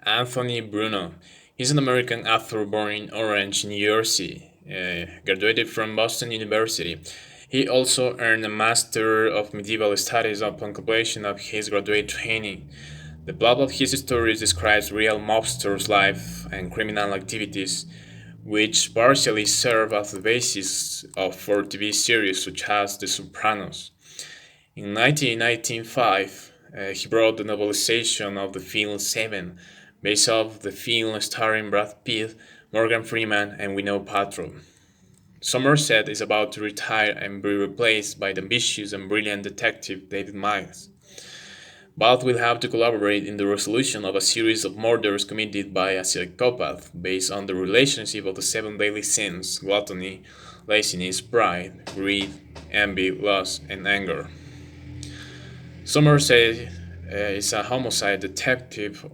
Anthony Bruno. He's an American actor born in Orange, New Jersey. Graduated from Boston University. He also earned a Master of Medieval Studies upon completion of his graduate training. The plot of his stories describes real mobsters' life and criminal activities, which partially serve as the basis of for TV series such as The Sopranos. In 1995, he brought the novelization of the film Seven, based off the film starring Brad Pitt, Morgan Freeman, and Gwyneth Paltrow. Somerset is about to retire and be replaced by the ambitious and brilliant detective David Miles. Both will have to collaborate in the resolution of a series of murders committed by a psychopath based on the relationship of the seven deadly sins: gluttony, laziness, pride, greed, envy, lust, and anger. Somerset is a homicide detective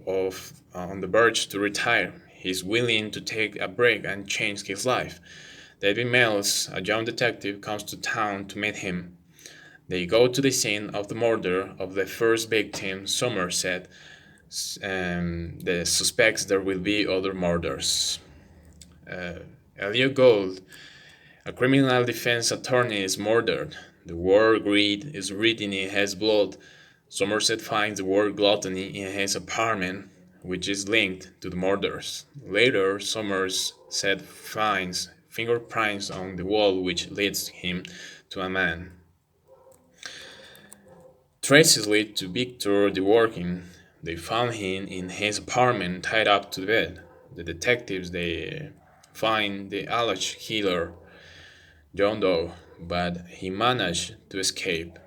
on the verge to retire. He's willing to take a break and change his life. David Mills, a young detective, comes to town to meet him. They go to the scene of the murder of the first victim, Somerset, and the suspects there will be other murders. Uh, Elliot Gould, a criminal defense attorney, is murdered. The word greed is written in his blood. Somerset finds the word gluttony in his apartment, which is linked to the murders. Later, Somerset finds fingerprints on the wall, which leads him to a man. Traces lead to Victor DeWorking. They found him in his apartment tied up to the bed. The detectives they find the alleged killer, John Doe, but he managed to escape.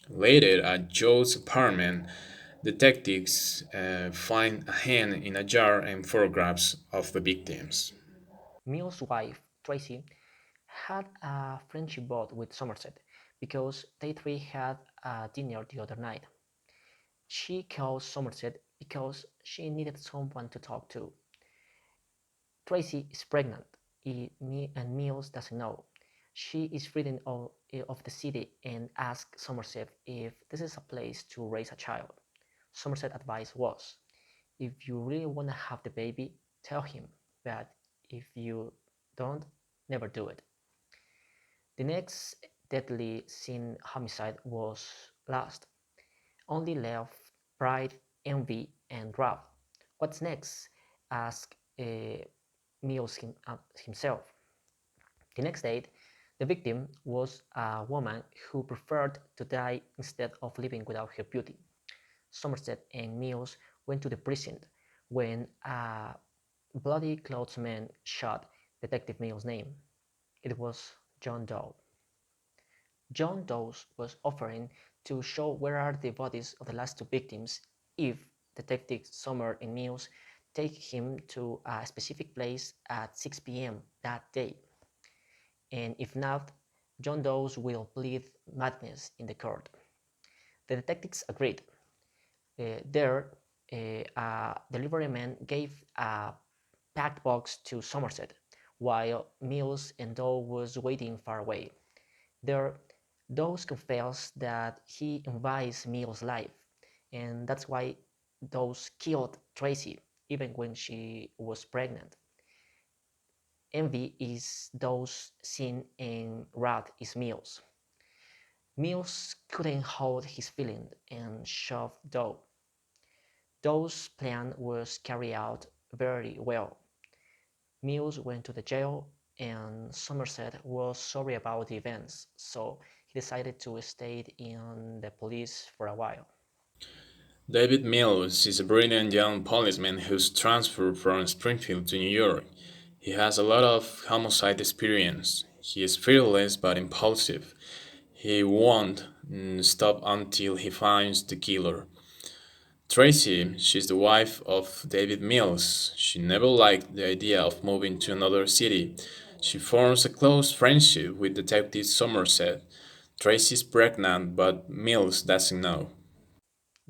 Later, at Joe's apartment, detectives find a hand in a jar and photographs of the victims. Mill's wife, Tracy, had a friendship bond with Somerset because they three had a dinner the other night. She called Somerset because she needed someone to talk to. Tracy is pregnant, and Mills doesn't know. She is reading of the city and asks Somerset if this is a place to raise a child. Somerset's advice was, if you really want to have the baby, tell him, but if you don't, never do it. The next deadly sin homicide was last, only left pride, envy, and wrath. What's next? Asked Mills himself. The next day, the victim was a woman who preferred to die instead of living without her beauty. Somerset and Mills went to the precinct when a bloody clothes man shot Detective Mills' name. It was John Doe. John Doe was offering to show where are the bodies of the last two victims if Detectives Sommer and Mills take him to a specific place at 6 p.m. that day. And if not, John Doe will plead madness in the court. The detectives agreed. There, a delivery man gave a packed box to Somerset, while Mills and Doe was waiting far away. There, Dawes confessed that he envies Mill's life, and that's why Dawes killed Tracy even when she was pregnant. Envy is Dawes' sin and wrath is Mill's. Mills couldn't hold his feelings and shoved Doe. Dawes' plan was carried out very well. Mills went to the jail, and Somerset was sorry about the events, so he decided to stay in the police for a while. David Mills is a brilliant young policeman who's transferred from Springfield to New York. He has a lot of homicide experience. He is fearless but impulsive. He won't stop until he finds the killer. Tracy, she's the wife of David Mills. She never liked the idea of moving to another city. She forms a close friendship with Detective Somerset. Tracy's pregnant, but Mills doesn't know.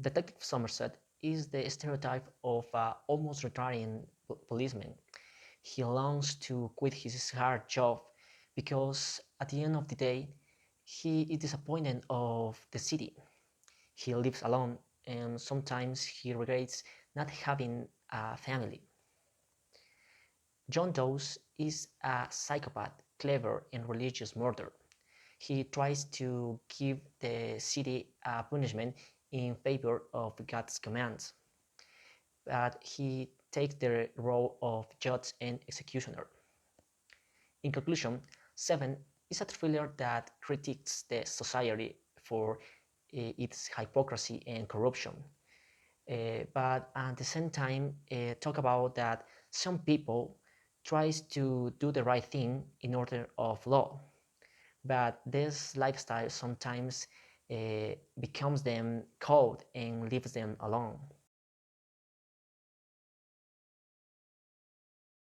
Detective Somerset is the stereotype of an almost retiring policeman. He longs to quit his hard job because at the end of the day, he is disappointed of the city. He lives alone and sometimes he regrets not having a family. John Doe is a psychopath, clever and religious murderer. He tries to give the city a punishment in favor of God's commands, but he takes the role of judge and executioner. In conclusion, Seven is a thriller that critiques the society for its hypocrisy and corruption, but at the same time talk about that some people tries to do the right thing in order of law, but this lifestyle sometimes becomes them cold and leaves them alone.